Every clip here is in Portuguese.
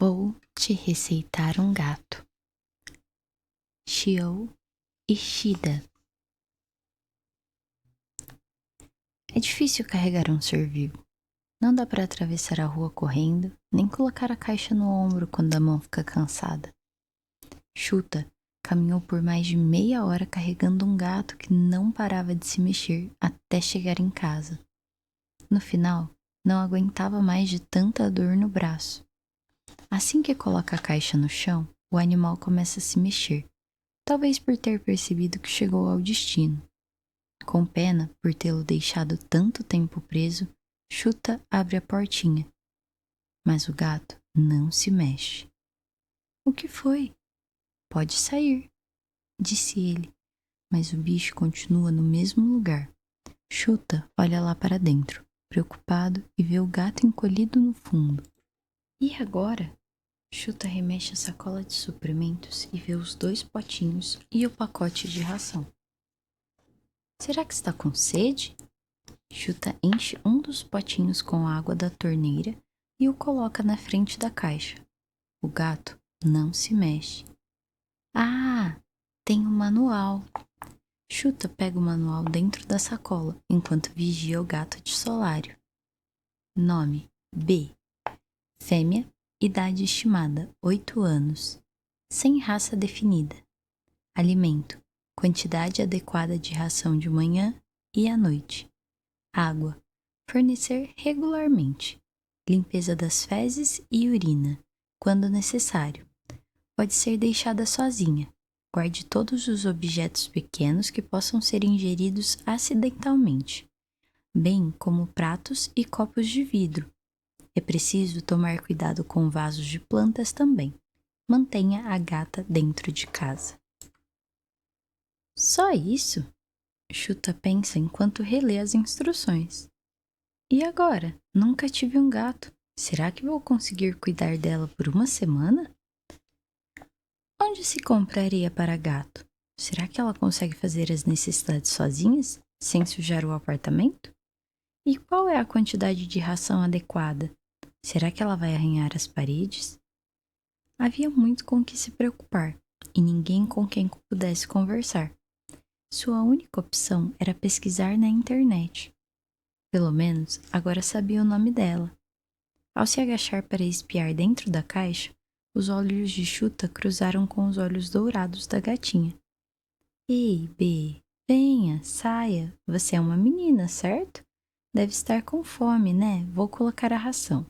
Vou te receitar um gato. Shio Ishida. É difícil carregar um ser vivo. Não dá para atravessar a rua correndo, nem colocar a caixa no ombro quando a mão fica cansada. Shuta caminhou por mais de meia hora carregando um gato que não parava de se mexer até chegar em casa. No final, não aguentava mais de tanta dor no braço. Assim que coloca a caixa no chão, o animal começa a se mexer, talvez por ter percebido que chegou ao destino. Com pena por tê-lo deixado tanto tempo preso, Shuta abre a portinha. Mas o gato não se mexe. O que foi? Pode sair, disse ele, mas o bicho continua no mesmo lugar. Shuta olha lá para dentro, preocupado, e vê o gato encolhido no fundo. E agora? Shuta remexe a sacola de suprimentos e vê os 2 potinhos e o pacote de ração. Será que está com sede? Shuta enche um dos potinhos com a água da torneira e o coloca na frente da caixa. O gato não se mexe. Ah, tem um manual. Shuta pega o manual dentro da sacola enquanto vigia o gato de solário. Nome: B. Fêmea. Idade estimada: 8 anos. Sem raça definida. Alimento: quantidade adequada de ração de manhã e à noite. Água: fornecer regularmente. Limpeza das fezes e urina, quando necessário. Pode ser deixada sozinha. Guarde todos os objetos pequenos que possam ser ingeridos acidentalmente, bem como pratos e copos de vidro. É preciso tomar cuidado com vasos de plantas também. Mantenha a gata dentro de casa. Só isso? Shuta pensa enquanto relê as instruções. E agora? Nunca tive um gato. Será que vou conseguir cuidar dela por uma semana? Onde se compra areia para gato? Será que ela consegue fazer as necessidades sozinhas, sem sujar o apartamento? E qual é a quantidade de ração adequada? Será que ela vai arranhar as paredes? Havia muito com que se preocupar e ninguém com quem pudesse conversar. Sua única opção era pesquisar na internet. Pelo menos agora sabia o nome dela. Ao se agachar para espiar dentro da caixa, os olhos de Shuta cruzaram com os olhos dourados da gatinha. Ei, B, venha, saia. Você é uma menina, certo? Deve estar com fome, né? Vou colocar a ração.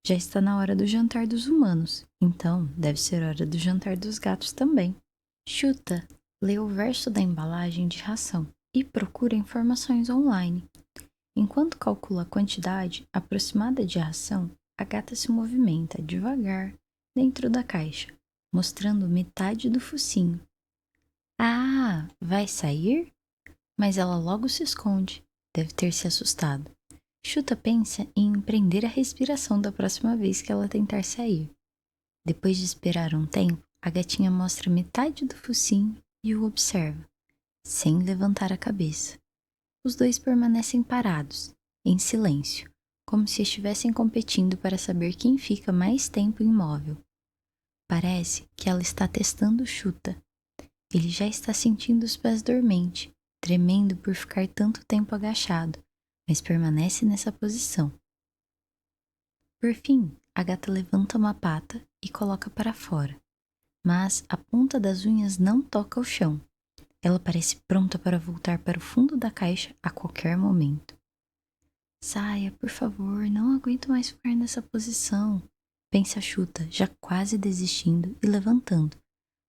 Já está na hora do jantar dos humanos, então deve ser hora do jantar dos gatos também. Shuta lê o verso da embalagem de ração e procura informações online. Enquanto calcula a quantidade aproximada de ração, a gata se movimenta devagar dentro da caixa, mostrando metade do focinho. Ah, vai sair? Mas ela logo se esconde. Deve ter se assustado. Shuta pensa em prender a respiração da próxima vez que ela tentar sair. Depois de esperar um tempo, a gatinha mostra metade do focinho e o observa, sem levantar a cabeça. Os 2 permanecem parados, em silêncio, como se estivessem competindo para saber quem fica mais tempo imóvel. Parece que ela está testando Shuta. Ele já está sentindo os pés dormente, tremendo por ficar tanto tempo agachado, mas permanece nessa posição. Por fim, a gata levanta uma pata e coloca para fora, mas a ponta das unhas não toca o chão. Ela parece pronta para voltar para o fundo da caixa a qualquer momento. Saia, por favor, não aguento mais ficar nessa posição, pensa Shuta, já quase desistindo e levantando,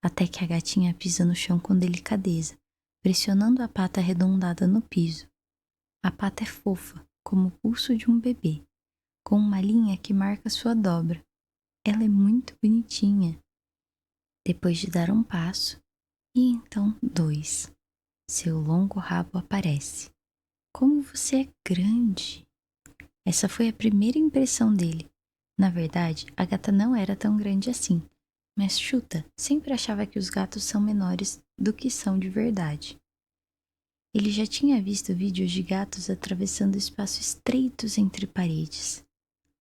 até que a gatinha pisa no chão com delicadeza, pressionando a pata arredondada no piso. A pata é fofa, como o pulso de um bebê, com uma linha que marca sua dobra. Ela é muito bonitinha. Depois de dar um passo, e então 2, seu longo rabo aparece. Como você é grande! Essa foi a primeira impressão dele. Na verdade, a gata não era tão grande assim, mas Shuta sempre achava que os gatos são menores do que são de verdade. Ele já tinha visto vídeos de gatos atravessando espaços estreitos entre paredes.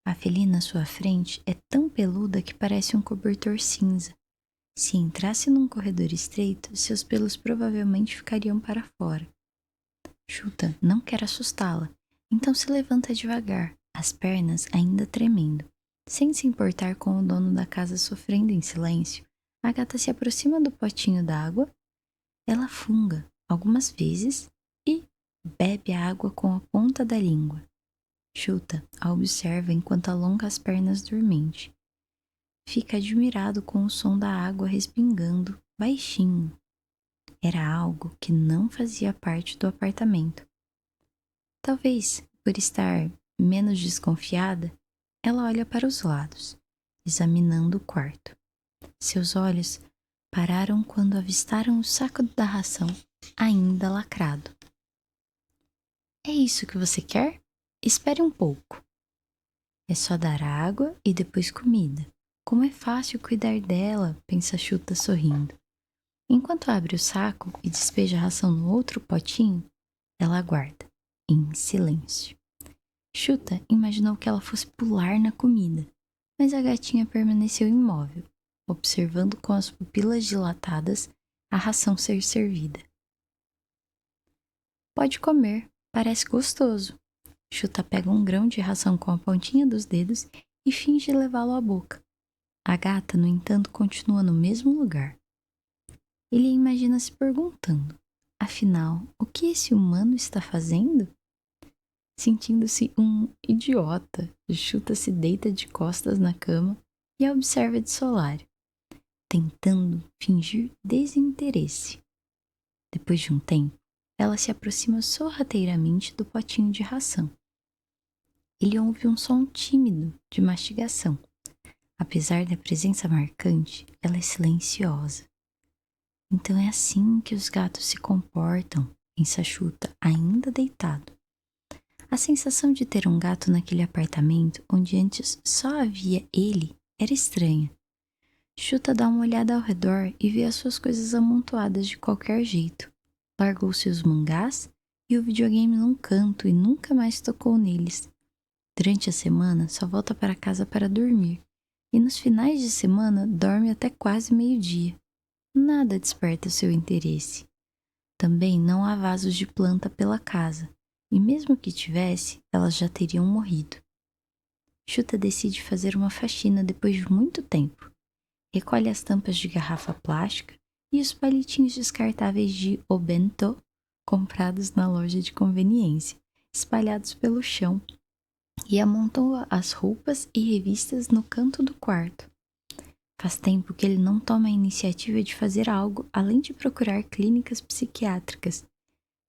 A felina à sua frente é tão peluda que parece um cobertor cinza. Se entrasse num corredor estreito, seus pelos provavelmente ficariam para fora. Chuta não quer assustá-la, então se levanta devagar, as pernas ainda tremendo. Sem se importar com o dono da casa sofrendo em silêncio, a gata se aproxima do potinho d'água, ela funga algumas vezes e bebe a água com a ponta da língua. Chuta a observa enquanto alonga as pernas dormente. Fica admirado com o som da água respingando baixinho. Era algo que não fazia parte do apartamento. Talvez, por estar menos desconfiada, ela olha para os lados, examinando o quarto. Seus olhos pararam quando avistaram o saco da ração ainda lacrado. É isso que você quer? Espere um pouco. É só dar água e depois comida. Como é fácil cuidar dela, pensa Chuta sorrindo. Enquanto abre o saco e despeja a ração no outro potinho, ela aguarda, em silêncio. Chuta imaginou que ela fosse pular na comida, mas a gatinha permaneceu imóvel, observando com as pupilas dilatadas a ração ser servida. Pode comer, parece gostoso. Chuta pega um grão de ração com a pontinha dos dedos e finge levá-lo à boca. A gata, no entanto, continua no mesmo lugar. Ele imagina se perguntando, afinal, o que esse humano está fazendo? Sentindo-se um idiota, Chuta se deita de costas na cama e a observa de solário, tentando fingir desinteresse. Depois de um tempo, ela se aproxima sorrateiramente do potinho de ração. Ele ouve um som tímido de mastigação. Apesar da presença marcante, ela é silenciosa. Então é assim que os gatos se comportam, pensa Chuta, ainda deitado. A sensação de ter um gato naquele apartamento, onde antes só havia ele, era estranha. Chuta dá uma olhada ao redor e vê as suas coisas amontoadas de qualquer jeito. Largou seus mangás e o videogame num canto e nunca mais tocou neles. Durante a semana, só volta para casa para dormir. E nos finais de semana, dorme até quase meio-dia. Nada desperta seu interesse. Também não há vasos de planta pela casa. E mesmo que tivesse, elas já teriam morrido. Chuta decide fazer uma faxina depois de muito tempo. Recolhe as tampas de garrafa plástica e os palitinhos descartáveis de obento comprados na loja de conveniência, espalhados pelo chão, e amontou as roupas e revistas no canto do quarto. Faz tempo que ele não toma a iniciativa de fazer algo além de procurar clínicas psiquiátricas.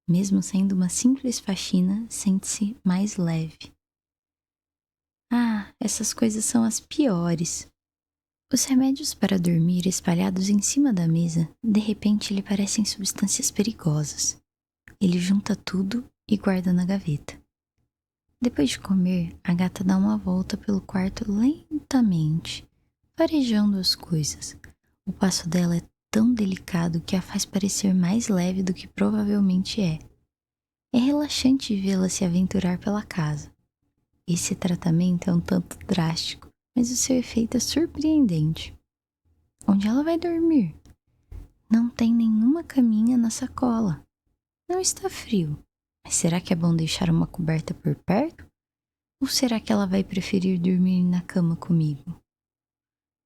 Mesmo sendo uma simples faxina, sente-se mais leve. Ah, essas coisas são as piores. Os remédios para dormir espalhados em cima da mesa, de repente lhe parecem substâncias perigosas. Ele junta tudo e guarda na gaveta. Depois de comer, a gata dá uma volta pelo quarto lentamente, farejando as coisas. O passo dela é tão delicado que a faz parecer mais leve do que provavelmente é. É relaxante vê-la se aventurar pela casa. Esse tratamento é um tanto drástico, mas o seu efeito é surpreendente. Onde ela vai dormir? Não tem nenhuma caminha na sacola. Não está frio. Mas será que é bom deixar uma coberta por perto? Ou será que ela vai preferir dormir na cama comigo?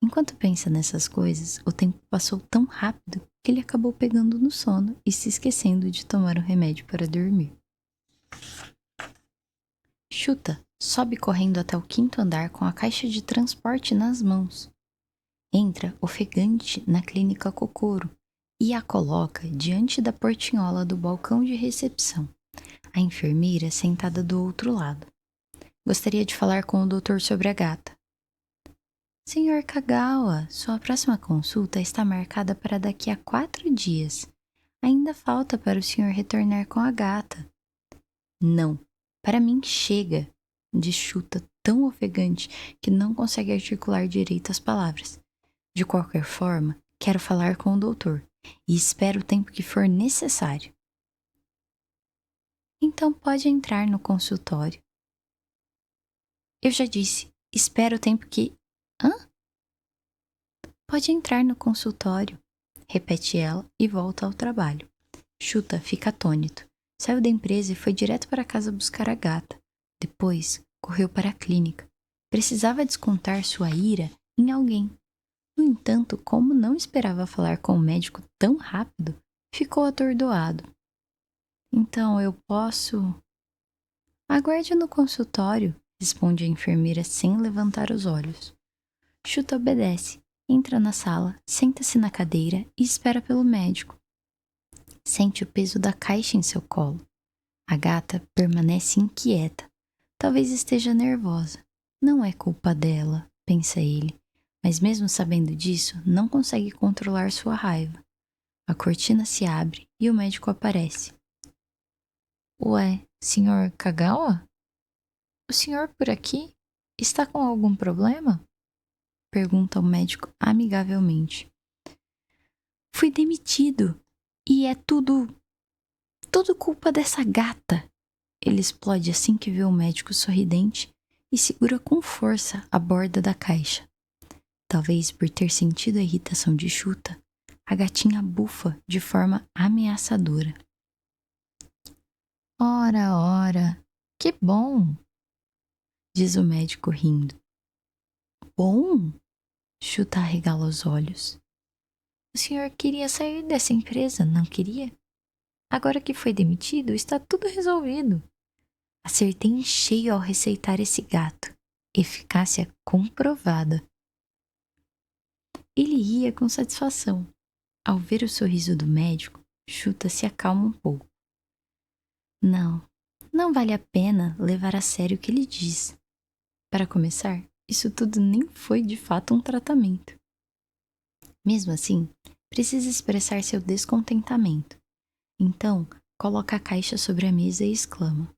Enquanto pensa nessas coisas, o tempo passou tão rápido que ele acabou pegando no sono e se esquecendo de tomar o remédio para dormir. Chuta sobe correndo até o quinto andar com a caixa de transporte nas mãos. Entra ofegante na clínica Kokoro e a coloca diante da portinhola do balcão de recepção. A enfermeira sentada do outro lado. Gostaria de falar com o doutor sobre a gata. Senhor Kagawa, sua próxima consulta está marcada para daqui a 4 dias. Ainda falta para o senhor retornar com a gata. Não, para mim chega, diz Chuta tão ofegante que não consegue articular direito as palavras. De qualquer forma, quero falar com o doutor e espero o tempo que for necessário. Então pode entrar no consultório. Eu já disse, espera o tempo que... Hã? Pode entrar no consultório, repete ela e volta ao trabalho. Chuta fica atônito. Saiu da empresa e foi direto para casa buscar a gata. Depois, correu para a clínica. Precisava descontar sua ira em alguém. No entanto, como não esperava falar com o médico tão rápido, ficou atordoado. Então, eu posso... Aguarde no consultório, responde a enfermeira sem levantar os olhos. Chuta obedece, entra na sala, senta-se na cadeira e espera pelo médico. Sente o peso da caixa em seu colo. A gata permanece inquieta. Talvez esteja nervosa. Não é culpa dela, pensa ele, mas mesmo sabendo disso, não consegue controlar sua raiva. A cortina se abre e o médico aparece. Ué, Sr. Kagawa? O senhor por aqui? Está com algum problema? Pergunta o médico amigavelmente. Fui demitido e é tudo culpa dessa gata. Ele explode assim que vê o médico sorridente e segura com força a borda da caixa. Talvez por ter sentido a irritação de Chuta, a gatinha bufa de forma ameaçadora. Ora, ora, que bom! Diz o médico rindo. Bom? Chuta arregala os olhos. O senhor queria sair dessa empresa, não queria? Agora que foi demitido, está tudo resolvido. Acertei em cheio ao receitar esse gato. Eficácia comprovada. Ele ria com satisfação. Ao ver o sorriso do médico, Chuta se acalma um pouco. Não vale a pena levar a sério o que ele diz. Para começar, isso tudo nem foi de fato um tratamento. Mesmo assim, precisa expressar seu descontentamento. Então, coloca a caixa sobre a mesa e exclama.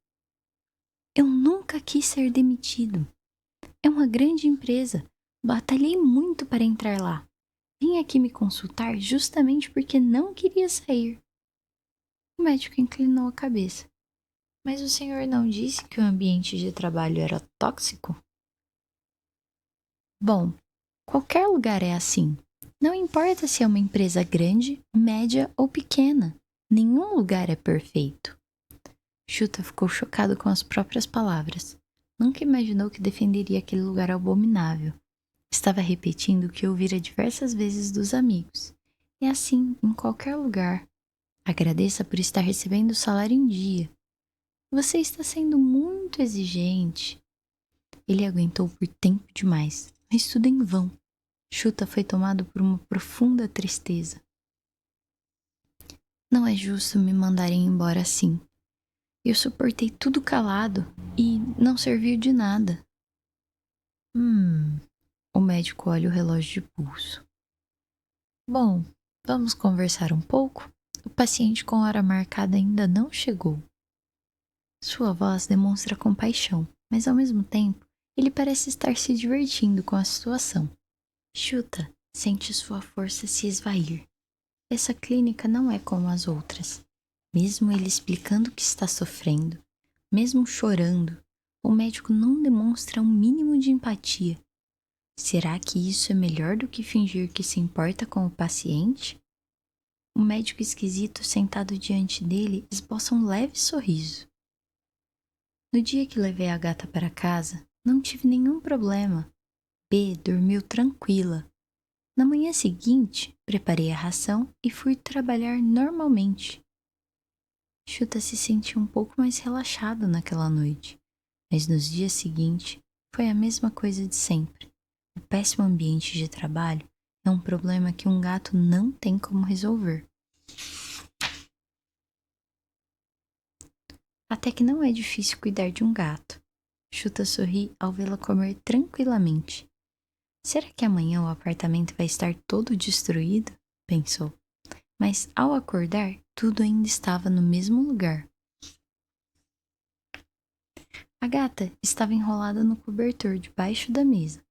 Eu nunca quis ser demitido. É uma grande empresa. Batalhei muito para entrar lá. Vim aqui me consultar justamente porque não queria sair. O médico inclinou a cabeça. Mas o senhor não disse que o ambiente de trabalho era tóxico? Bom, qualquer lugar é assim. Não importa se é uma empresa grande, média ou pequena. Nenhum lugar é perfeito. Chuta ficou chocado com as próprias palavras. Nunca imaginou que defenderia aquele lugar abominável. Estava repetindo o que ouvira diversas vezes dos amigos. É assim, em qualquer lugar. Agradeça por estar recebendo o salário em dia. Você está sendo muito exigente. Ele aguentou por tempo demais, mas tudo em vão. Chuta foi tomado por uma profunda tristeza. Não é justo me mandarem embora assim. Eu suportei tudo calado e não serviu de nada. O médico olha o relógio de pulso. Bom, vamos conversar um pouco? O paciente com hora marcada ainda não chegou. Sua voz demonstra compaixão, mas ao mesmo tempo, ele parece estar se divertindo com a situação. Chuta, sente sua força se esvair. Essa clínica não é como as outras. Mesmo ele explicando que está sofrendo, mesmo chorando, o médico não demonstra um mínimo de empatia. Será que isso é melhor do que fingir que se importa com o paciente? O médico esquisito sentado diante dele esboça um leve sorriso. No dia que levei a gata para casa, não tive nenhum problema. B dormiu tranquila. Na manhã seguinte, preparei a ração e fui trabalhar normalmente. Chuta se sentiu um pouco mais relaxado naquela noite, mas nos dias seguintes foi a mesma coisa de sempre. O péssimo ambiente de trabalho é um problema que um gato não tem como resolver. Até que não é difícil cuidar de um gato. Chuta sorri ao vê-la comer tranquilamente. Será que amanhã o apartamento vai estar todo destruído? Pensou. Mas ao acordar, tudo ainda estava no mesmo lugar. A gata estava enrolada no cobertor debaixo da mesa.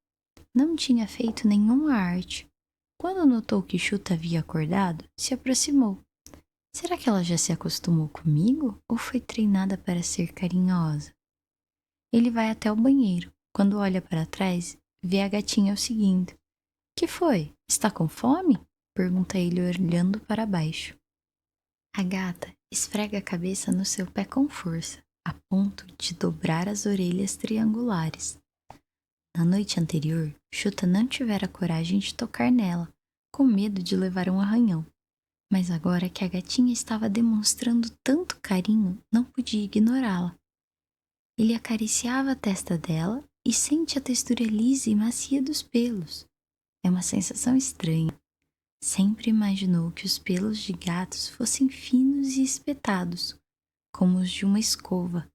Não tinha feito nenhuma arte. Quando notou que Chuta havia acordado, se aproximou. Será que ela já se acostumou comigo ou foi treinada para ser carinhosa? Ele vai até o banheiro, Quando olha para trás, vê a gatinha o seguindo. Que foi? Está com fome? Pergunta ele olhando para baixo. A gata esfrega a cabeça no seu pé com força, a ponto de dobrar as orelhas triangulares. Na noite anterior, Chuta não tivera coragem de tocar nela, com medo de levar um arranhão. Mas agora que a gatinha estava demonstrando tanto carinho, não podia ignorá-la. Ele acariciava a testa dela e sente a textura lisa e macia dos pelos. É uma sensação estranha. Sempre imaginou que os pelos de gatos fossem finos e espetados, como os de uma escova.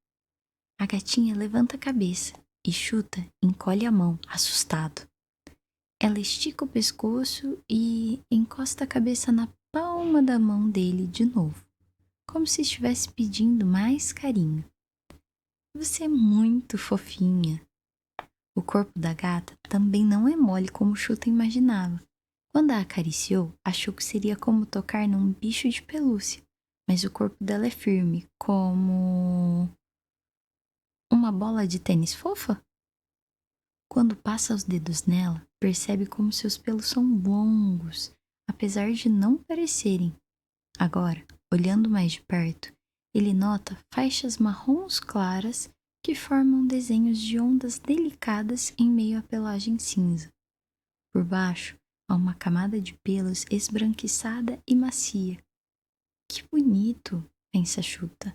A gatinha levanta a cabeça e Chuta encolhe a mão, assustado. Ela estica o pescoço e encosta a cabeça na palma da mão dele de novo, como se estivesse pedindo mais carinho. Você é muito fofinha. O corpo da gata também não é mole como Chuta imaginava. Quando a acariciou, achou que seria como tocar num bicho de pelúcia, mas o corpo dela é firme, como uma bola de tênis fofa. Quando passa os dedos nela, percebe como seus pelos são longos, apesar de não parecerem. Agora, olhando mais de perto, ele nota faixas marrons claras que formam desenhos de ondas delicadas em meio à pelagem cinza. Por baixo, há uma camada de pelos esbranquiçada e macia. Que bonito, pensa Chuta.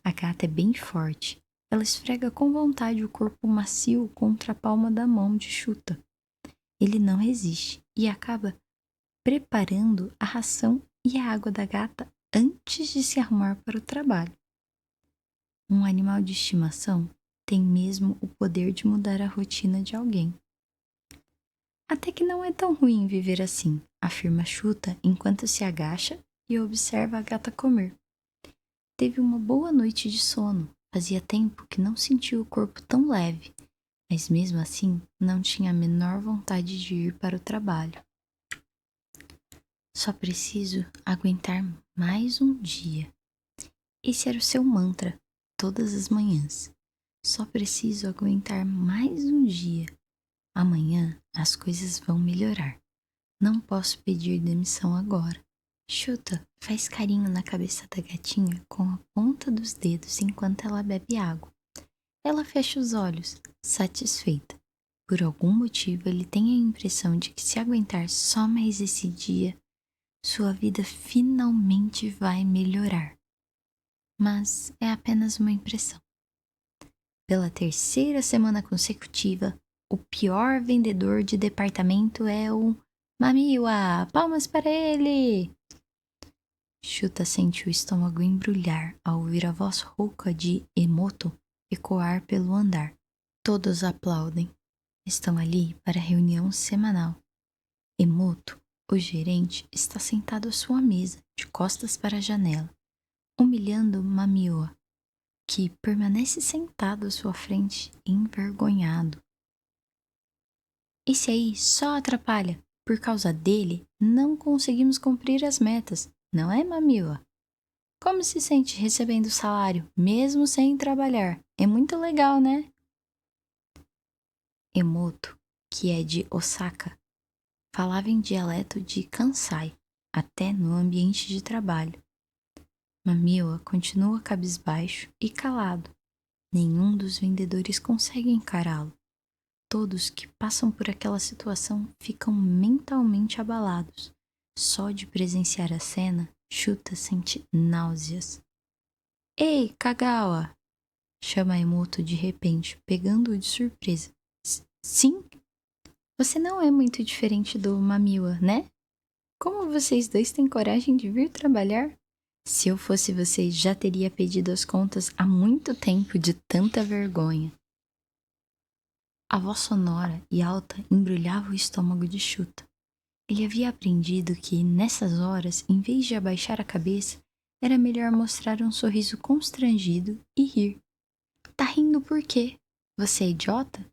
A gata é bem forte. Ela esfrega com vontade o corpo macio contra a palma da mão de Chuta. Ele não resiste e acaba preparando a ração e a água da gata antes de se arrumar para o trabalho. Um animal de estimação tem mesmo o poder de mudar a rotina de alguém. Até que não é tão ruim viver assim, afirma Chuta enquanto se agacha e observa a gata comer. Teve uma boa noite de sono. Fazia tempo que não sentia o corpo tão leve, mas mesmo assim não tinha a menor vontade de ir para o trabalho. Só preciso aguentar mais um dia. Esse era o seu mantra todas as manhãs. Só preciso aguentar mais um dia. Amanhã as coisas vão melhorar. Não posso pedir demissão agora. Chuta faz carinho na cabeça da gatinha com a ponta dos dedos enquanto ela bebe água. Ela fecha os olhos, satisfeita. Por algum motivo, ele tem a impressão de que se aguentar só mais esse dia, sua vida finalmente vai melhorar. Mas é apenas uma impressão. Pela terceira semana consecutiva, o pior vendedor de departamento é o Mamiwa! Palmas para ele! Chuta sente o estômago embrulhar ao ouvir a voz rouca de Emoto ecoar pelo andar. Todos aplaudem. Estão ali para a reunião semanal. Emoto, o gerente, está sentado à sua mesa, de costas para a janela, humilhando Mamioa, que permanece sentado à sua frente, envergonhado. Esse aí só atrapalha. Por causa dele, não conseguimos cumprir as metas, não é, Mamioa? Como se sente recebendo salário, mesmo sem trabalhar? É muito legal, né? Emoto, que é de Osaka, falava em dialeto de Kansai, até no ambiente de trabalho. Mamioa continua cabisbaixo e calado. Nenhum dos vendedores consegue encará-lo. Todos que passam por aquela situação ficam mentalmente abalados. Só de presenciar a cena, Chuta sente náuseas. Ei, Kagawa! Chama Emoto de repente, pegando-o de surpresa. Sim? Você não é muito diferente do Mamiwa, né? Como vocês dois têm coragem de vir trabalhar? Se eu fosse você, já teria pedido as contas há muito tempo de tanta vergonha. A voz sonora e alta embrulhava o estômago de Chuta. Ele havia aprendido que, nessas horas, em vez de abaixar a cabeça, era melhor mostrar um sorriso constrangido e rir. Tá rindo por quê? Você é idiota?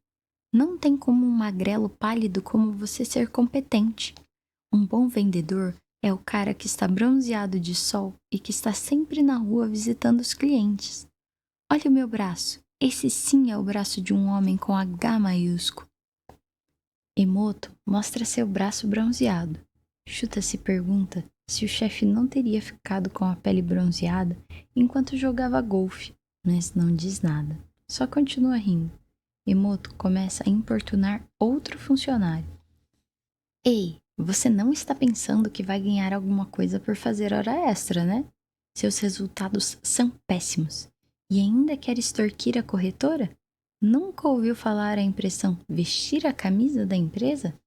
Não tem como um magrelo pálido como você ser competente. Um bom vendedor é o cara que está bronzeado de sol e que está sempre na rua visitando os clientes. Olha o meu braço, esse sim é o braço de um homem com H maiúsculo. Emoto mostra seu braço bronzeado. Shuta se pergunta se o chefe não teria ficado com a pele bronzeada enquanto jogava golfe, mas não diz nada. Só continua rindo. Emoto começa a importunar outro funcionário. Ei, você não está pensando que vai ganhar alguma coisa por fazer hora extra, né? Seus resultados são péssimos. E ainda quer extorquir a corretora? Nunca ouviu falar a impressão vestir a camisa da empresa?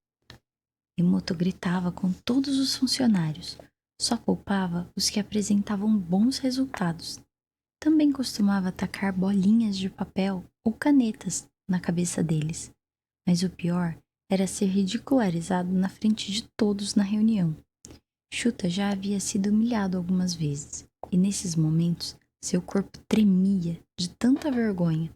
Emoto gritava com todos os funcionários. Só poupava os que apresentavam bons resultados. Também costumava atacar bolinhas de papel ou canetas na cabeça deles. Mas o pior era ser ridicularizado na frente de todos na reunião. Shuta já havia sido humilhado algumas vezes, e nesses momentos seu corpo tremia de tanta vergonha.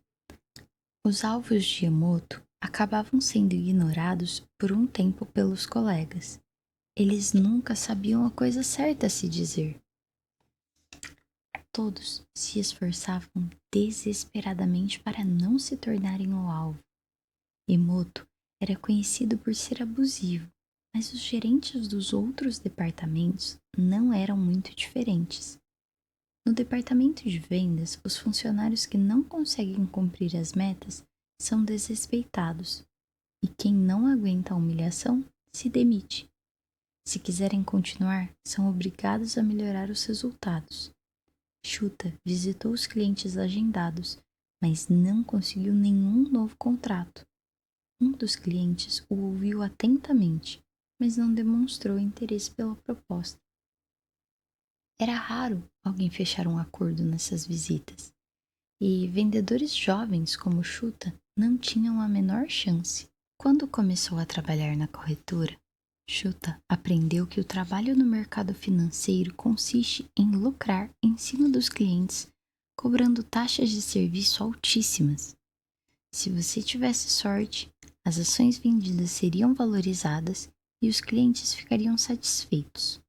Os alvos de Emoto acabavam sendo ignorados por um tempo pelos colegas. Eles nunca sabiam a coisa certa a se dizer. Todos se esforçavam desesperadamente para não se tornarem o alvo. Emoto era conhecido por ser abusivo, mas os gerentes dos outros departamentos não eram muito diferentes. No departamento de vendas, os funcionários que não conseguem cumprir as metas são desrespeitados, e quem não aguenta a humilhação se demite. Se quiserem continuar, são obrigados a melhorar os resultados. Shuta visitou os clientes agendados, mas não conseguiu nenhum novo contrato. Um dos clientes o ouviu atentamente, mas não demonstrou interesse pela proposta. Era raro alguém fechar um acordo nessas visitas, e vendedores jovens como Shuta não tinham a menor chance. Quando começou a trabalhar na corretora, Shuta aprendeu que o trabalho no mercado financeiro consiste em lucrar em cima dos clientes, cobrando taxas de serviço altíssimas. Se você tivesse sorte, as ações vendidas seriam valorizadas e os clientes ficariam satisfeitos.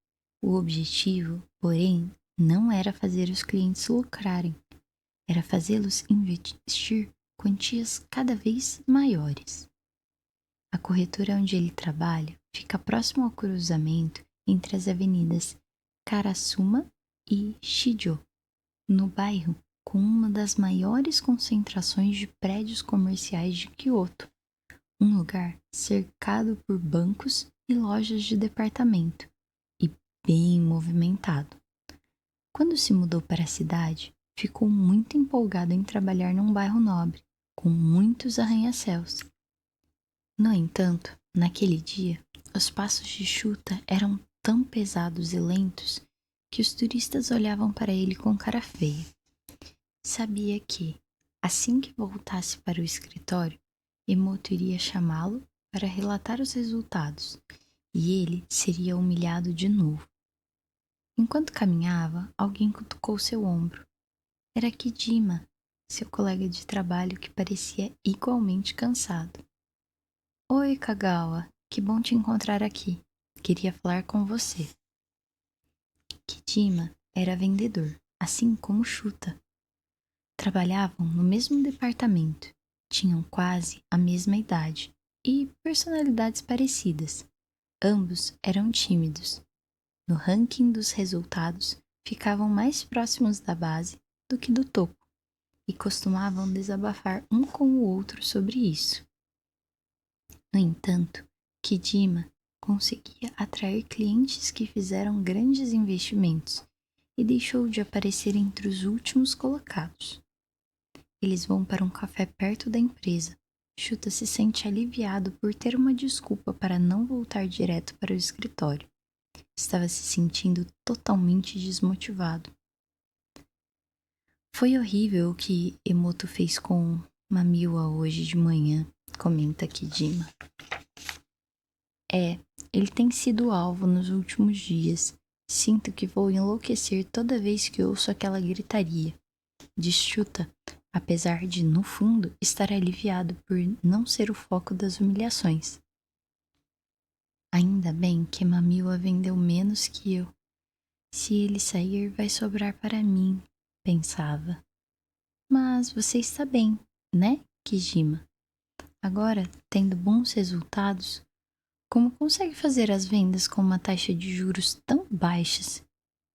O objetivo, porém, não era fazer os clientes lucrarem, era fazê-los investir quantias cada vez maiores. A corretora onde ele trabalha fica próximo ao cruzamento entre as avenidas Karasuma e Shijo, no bairro com uma das maiores concentrações de prédios comerciais de Kyoto, um lugar cercado por bancos e lojas de departamento e bem movimentado. Quando se mudou para a cidade, ficou muito empolgado em trabalhar num bairro nobre, com muitos arranha-céus. No entanto, naquele dia, os passos de Shuta eram tão pesados e lentos que os turistas olhavam para ele com cara feia. Sabia que, assim que voltasse para o escritório, Emoto iria chamá-lo para relatar os resultados, e ele seria humilhado de novo. Enquanto caminhava, alguém cutucou seu ombro. Era Kidima, seu colega de trabalho que parecia igualmente cansado. Oi, Kagawa, que bom te encontrar aqui. Queria falar com você. Kidima era vendedor, assim como Shuta. Trabalhavam no mesmo departamento, tinham quase a mesma idade e personalidades parecidas. Ambos eram tímidos. No ranking dos resultados, ficavam mais próximos da base do que do topo e costumavam desabafar um com o outro sobre isso. No entanto, Kidima conseguia atrair clientes que fizeram grandes investimentos e deixou de aparecer entre os últimos colocados. Eles vão para um café perto da empresa. Shuta se sente aliviado por ter uma desculpa para não voltar direto para o escritório. Estava se sentindo totalmente desmotivado. Foi horrível o que Emoto fez com Mamiwa hoje de manhã, comenta Kidima. Ele tem sido alvo nos últimos dias. Sinto que vou enlouquecer toda vez que ouço aquela gritaria. Diz Shuta, apesar de, no fundo, estar aliviado por não ser o foco das humilhações. Ainda bem que Mamiwa vendeu menos que eu. Se ele sair, vai sobrar para mim, pensava. Mas você está bem, né, Kijima? Agora, tendo bons resultados, como consegue fazer as vendas com uma taxa de juros tão baixas?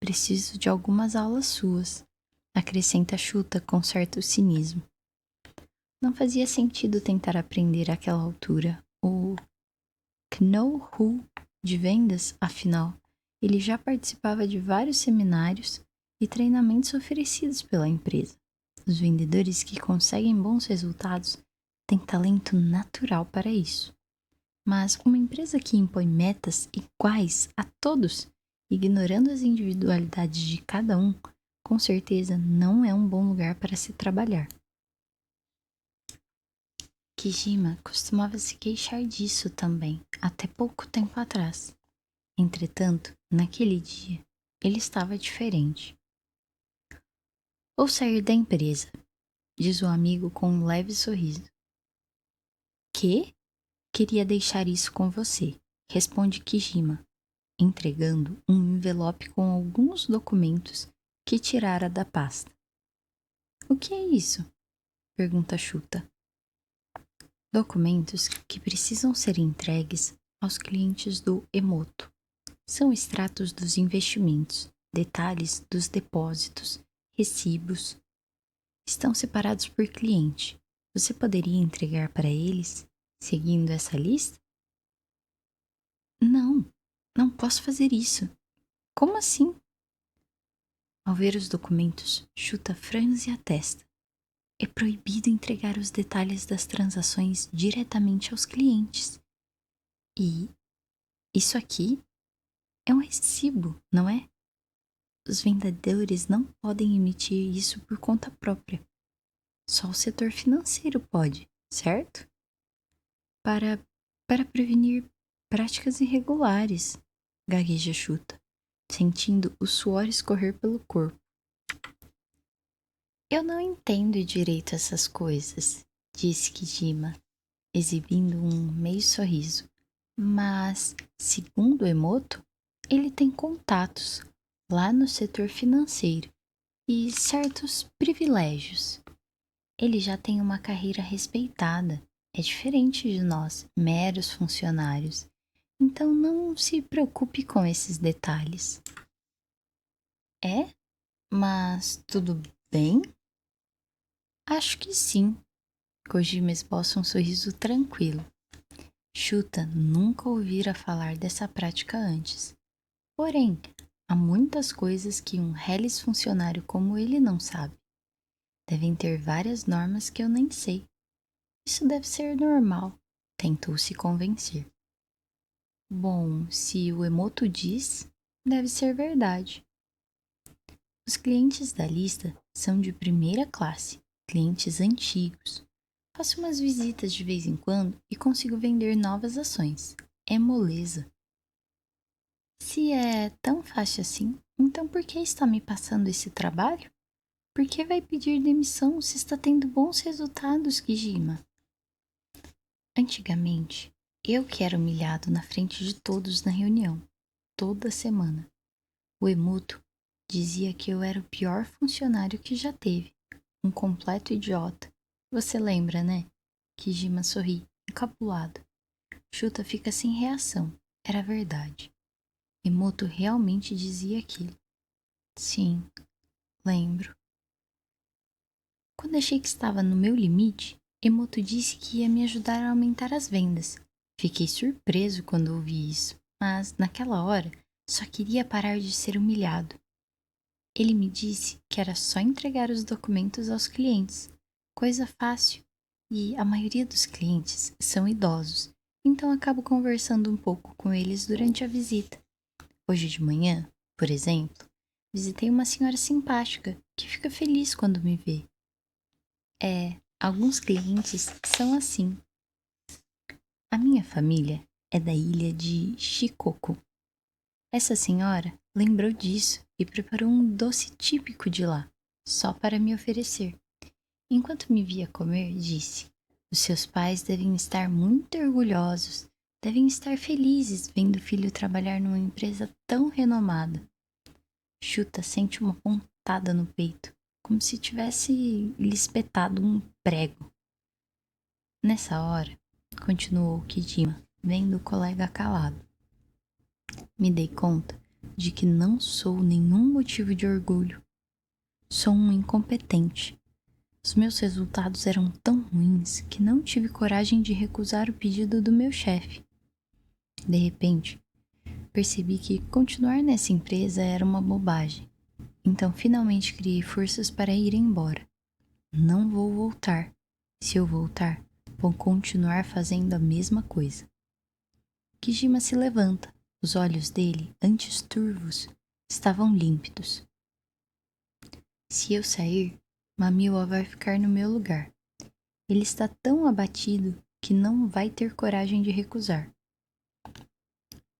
Preciso de algumas aulas suas, acrescenta Chuta com certo cinismo. Não fazia sentido tentar aprender àquela altura o know-how de vendas, afinal, ele já participava de vários seminários e treinamentos oferecidos pela empresa. Os vendedores que conseguem bons resultados têm talento natural para isso. Mas uma empresa que impõe metas iguais a todos, ignorando as individualidades de cada um, com certeza não é um bom lugar para se trabalhar. Kijima costumava se queixar disso também, até pouco tempo atrás. Entretanto, naquele dia, ele estava diferente. Vou sair da empresa, diz o amigo com um leve sorriso. Que? Queria deixar isso com você, responde Kijima, entregando um envelope com alguns documentos que tirara da pasta. O que é isso? Pergunta Chuta. Documentos que precisam ser entregues aos clientes do Emoto. São extratos dos investimentos, detalhes dos depósitos, recibos. Estão separados por cliente. Você poderia entregar para eles, seguindo essa lista? Não, não posso fazer isso. Como assim? Ao ver os documentos, Chuta franze a testa. É proibido entregar os detalhes das transações diretamente aos clientes. E isso aqui é um recibo, não é? Os vendedores não podem emitir isso por conta própria. Só o setor financeiro pode, certo? Para prevenir práticas irregulares, gagueja Chuta, sentindo o suor escorrer pelo corpo. Eu não entendo direito essas coisas, disse Kijima, exibindo um meio sorriso. Mas, segundo Emoto, ele tem contatos lá no setor financeiro e certos privilégios. Ele já tem uma carreira respeitada, é diferente de nós, meros funcionários. Então não se preocupe com esses detalhes. É? Mas tudo bem? Acho que sim. Kojima esboça um sorriso tranquilo. Chuta nunca ouvira falar dessa prática antes. Porém, há muitas coisas que um reles funcionário como ele não sabe. Devem ter várias normas que eu nem sei. Isso deve ser normal, tentou se convencer. Bom, se o Emoto diz, deve ser verdade. Os clientes da lista são de primeira classe, clientes antigos. Faço umas visitas de vez em quando e consigo vender novas ações. É moleza. Se é tão fácil assim, então por que está me passando esse trabalho? Por que vai pedir demissão se está tendo bons resultados, Kijima? Antigamente, eu que era humilhado na frente de todos na reunião, toda semana. O Emoto dizia que eu era o pior funcionário que já teve, um completo idiota. Você lembra, né? Kijima sorri, encabulado. Chuta fica sem reação. Era verdade. Emoto realmente dizia aquilo. Sim, lembro. Quando achei que estava no meu limite, Emoto disse que ia me ajudar a aumentar as vendas. Fiquei surpreso quando ouvi isso, mas naquela hora só queria parar de ser humilhado. Ele me disse que era só entregar os documentos aos clientes, coisa fácil, e a maioria dos clientes são idosos, então acabo conversando um pouco com eles durante a visita. Hoje de manhã, por exemplo, visitei uma senhora simpática que fica feliz quando me vê. Alguns clientes são assim. A minha família é da ilha de Shikoku. Essa senhora lembrou disso e preparou um doce típico de lá, só para me oferecer. Enquanto me via comer, disse: os seus pais devem estar muito orgulhosos, devem estar felizes vendo o filho trabalhar numa empresa tão renomada. Chuta sente uma pontada no peito. como se tivesse lhe espetado um prego. Nessa hora, continuou Kijima, vendo o colega calado. Me dei conta de que não sou nenhum motivo de orgulho. Sou um incompetente. Os meus resultados eram tão ruins que não tive coragem de recusar o pedido do meu chefe. De repente, percebi que continuar nessa empresa era uma bobagem. Então, finalmente criei forças para ir embora. Não vou voltar. Se eu voltar, vou continuar fazendo a mesma coisa. Kijima se levanta. Os olhos dele, antes turvos, estavam límpidos. Se eu sair, Mamiwa vai ficar no meu lugar. Ele está tão abatido que não vai ter coragem de recusar.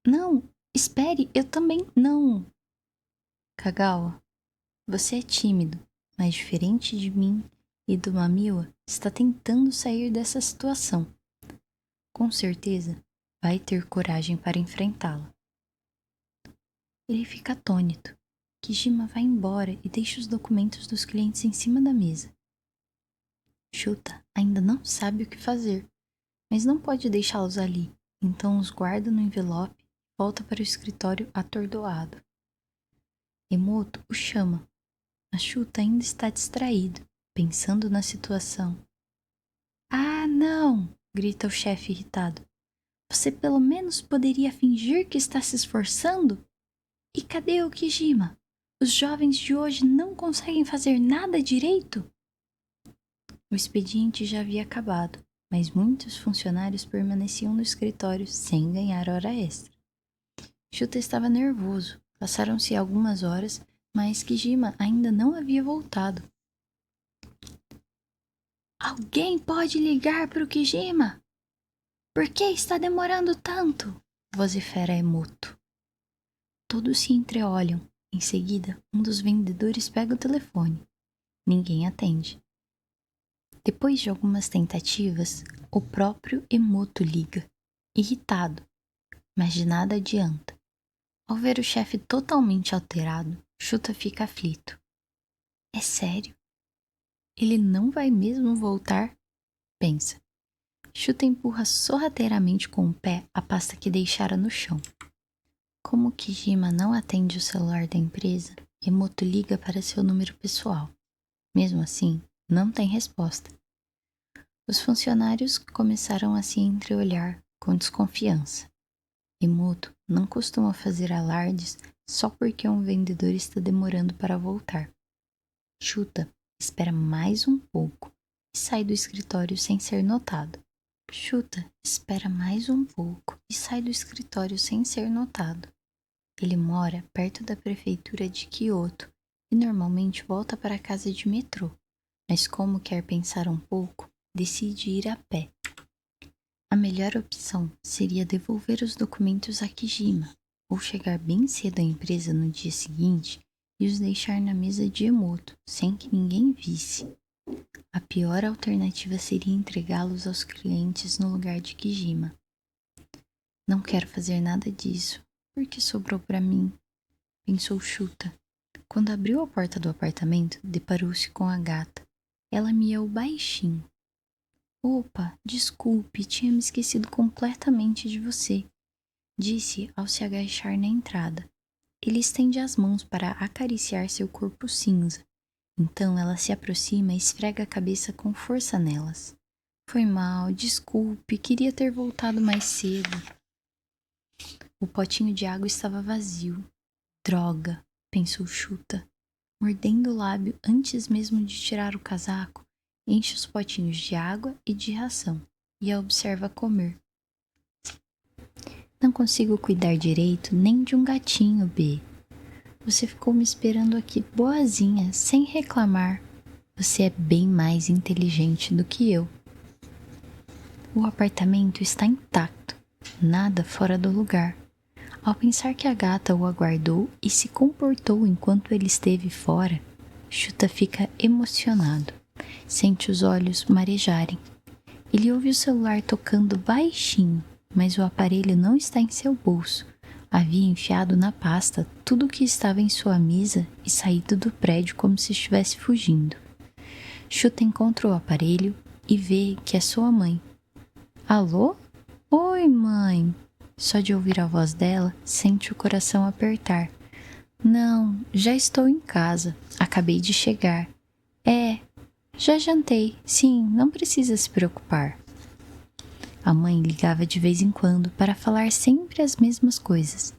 Não, espere, eu também não. Kagawa, você é tímido, mas diferente de mim e do Mamiwa, está tentando sair dessa situação. Com certeza, vai ter coragem para enfrentá-la. Ele fica atônito. Kijima vai embora e deixa os documentos dos clientes em cima da mesa. Shuta ainda não sabe o que fazer, mas não pode deixá-los ali, então os guarda no envelope e volta para o escritório atordoado. Emoto o chama, mas Shuta ainda está distraído, pensando na situação. Ah, não! Grita o chefe irritado. Você pelo menos poderia fingir que está se esforçando? E cadê o Kijima? Os jovens de hoje não conseguem fazer nada direito? O expediente já havia acabado, mas muitos funcionários permaneciam no escritório sem ganhar hora extra. Shuta estava nervoso. Passaram-se algumas horas, mas Kijima ainda não havia voltado. Alguém pode ligar para o Kijima? Por que está demorando tanto? Vocifera Emoto. Todos se entreolham. Em seguida, um dos vendedores pega o telefone. Ninguém atende. Depois de algumas tentativas, o próprio Emoto liga, irritado, mas de nada adianta. Ao ver o chefe totalmente alterado, Shuta fica aflito. É sério? Ele não vai mesmo voltar? Pensa. Shuta empurra sorrateiramente com o pé a pasta que deixara no chão. Como Kijima não atende o celular da empresa, Emoto liga para seu número pessoal. Mesmo assim, não tem resposta. Os funcionários começaram a se entreolhar com desconfiança. Emoto não costuma fazer alardes só porque um vendedor está demorando para voltar. Shuta espera mais um pouco e sai do escritório sem ser notado. Shuta espera mais um pouco e sai do escritório sem ser notado. Ele mora perto da prefeitura de Kyoto e normalmente volta para a casa de metrô, mas como quer pensar um pouco, decide ir a pé. A melhor opção seria devolver os documentos a Kijima ou chegar bem cedo à empresa no dia seguinte e os deixar na mesa de Emoto, sem que ninguém visse. A pior alternativa seria entregá-los aos clientes no lugar de Kijima. Não quero fazer nada disso, porque sobrou para mim, pensou Shuta. Quando abriu a porta do apartamento, deparou-se com a gata. Ela miou baixinho. Opa, desculpe, tinha me esquecido completamente de você, disse ao se agachar na entrada. Ele estende as mãos para acariciar seu corpo cinza. Então ela se aproxima e esfrega a cabeça com força nelas. Foi mal, desculpe, queria ter voltado mais cedo. O potinho de água estava vazio. Droga, pensou Shuta. Mordendo o lábio antes mesmo de tirar o casaco, enche os potinhos de água e de ração e a observa comer. Não consigo cuidar direito nem de um gatinho, B. Você ficou me esperando aqui boazinha, sem reclamar. Você é bem mais inteligente do que eu. O apartamento está intacto, nada fora do lugar. Ao pensar que a gata o aguardou e se comportou enquanto ele esteve fora, Shuta fica emocionado. Sente os olhos marejarem. Ele ouve o celular tocando baixinho, mas o aparelho não está em seu bolso. Havia enfiado na pasta tudo o que estava em sua mesa e saído do prédio como se estivesse fugindo. Chuta encontra o aparelho e vê que é sua mãe. Alô? Oi, mãe. Só de ouvir a voz dela, sente o coração apertar. Não, já estou em casa. Acabei de chegar. Já jantei. Sim, não precisa se preocupar. A mãe ligava de vez em quando para falar sempre as mesmas coisas.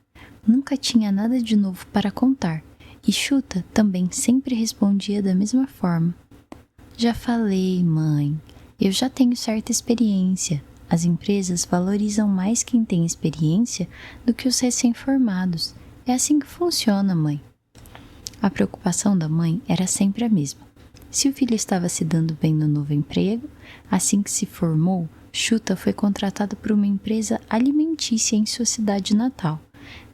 Nunca tinha nada de novo para contar, e Chuta também sempre respondia da mesma forma. Já falei, mãe. Eu já tenho certa experiência. As empresas valorizam mais quem tem experiência do que os recém-formados. É assim que funciona, mãe. A preocupação da mãe era sempre a mesma. Se o filho estava se dando bem no novo emprego, assim que se formou, Chuta foi contratada por uma empresa alimentícia em sua cidade natal.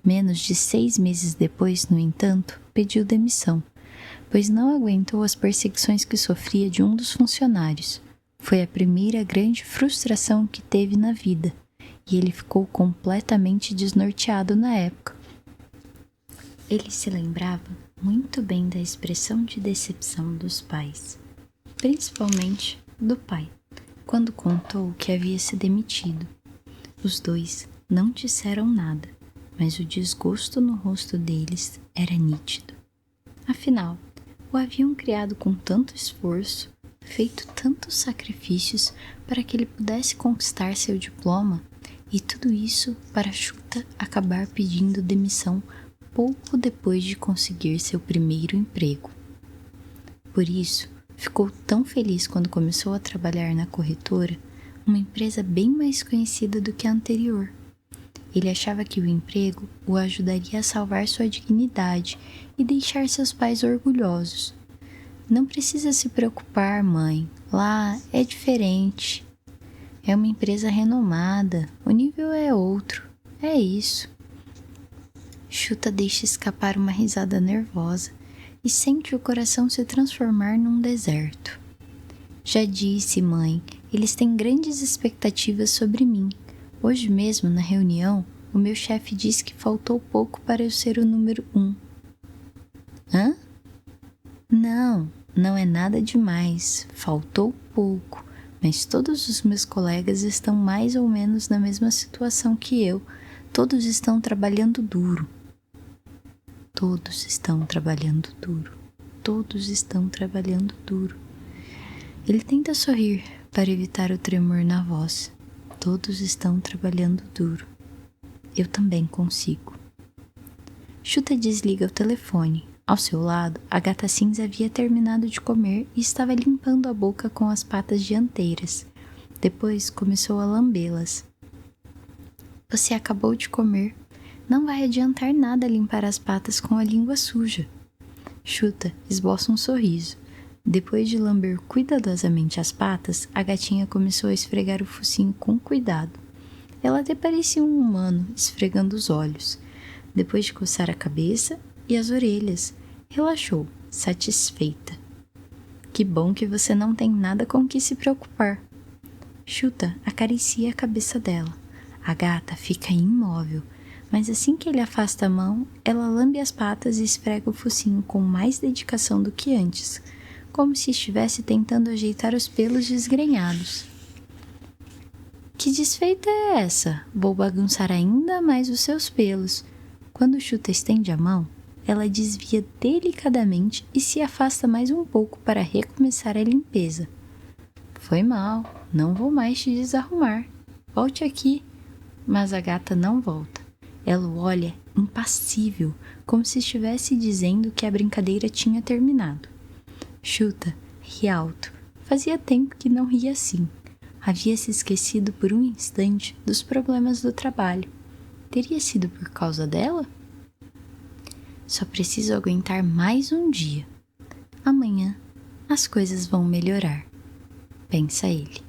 Menos de 6 meses depois, no entanto, pediu demissão, pois não aguentou as perseguições que sofria de um dos funcionários. Foi a primeira grande frustração que teve na vida, e ele ficou completamente desnorteado na época. Ele se lembrava muito bem da expressão de decepção dos pais, principalmente do pai, quando contou que havia se demitido. Os dois não disseram nada, mas o desgosto no rosto deles era nítido. Afinal, o haviam criado com tanto esforço, feito tantos sacrifícios para que ele pudesse conquistar seu diploma, e tudo isso para Chuta acabar pedindo demissão pouco depois de conseguir seu primeiro emprego. Por isso, ficou tão feliz quando começou a trabalhar na corretora, uma empresa bem mais conhecida do que a anterior. Ele achava que o emprego o ajudaria a salvar sua dignidade e deixar seus pais orgulhosos. Não precisa se preocupar, mãe. Lá é diferente. É uma empresa renomada. O nível é outro. É isso. Chuta deixa escapar uma risada nervosa e sente o coração se transformar num deserto. Já disse, mãe, eles têm grandes expectativas sobre mim. Hoje mesmo, na reunião, o meu chefe disse que faltou pouco para eu ser o número 1. Hã? Não é nada demais. Faltou pouco, mas todos os meus colegas estão mais ou menos na mesma situação que eu. Todos estão trabalhando duro. Todos estão trabalhando duro. Todos estão trabalhando duro. Ele tenta sorrir para evitar o tremor na voz. Todos estão trabalhando duro. Eu também consigo. Chuta desliga o telefone. Ao seu lado, a gata cinza havia terminado de comer e estava limpando a boca com as patas dianteiras. Depois começou a lambê-las. Você acabou de comer. Não vai adiantar nada limpar as patas com a língua suja. Chuta esboça um sorriso. Depois de lamber cuidadosamente as patas, a gatinha começou a esfregar o focinho com cuidado. Ela até parecia um humano, esfregando os olhos. Depois de coçar a cabeça e as orelhas, relaxou, satisfeita. Que bom que você não tem nada com que se preocupar. Chuta acaricia a cabeça dela. A gata fica imóvel, mas assim que ele afasta a mão, ela lambe as patas e esfrega o focinho com mais dedicação do que antes, como se estivesse tentando ajeitar os pelos desgrenhados. Que desfeita é essa? Vou bagunçar ainda mais os seus pelos. Quando Chuta estende a mão, ela desvia delicadamente e se afasta mais um pouco para recomeçar a limpeza. Foi mal, não vou mais te desarrumar. Volte aqui. Mas a gata não volta. Ela o olha impassível, como se estivesse dizendo que a brincadeira tinha terminado. Chuta ri alto. Fazia tempo que não ria assim. Havia se esquecido por um instante dos problemas do trabalho. Teria sido por causa dela? Só preciso aguentar mais um dia. Amanhã as coisas vão melhorar, pensa ele.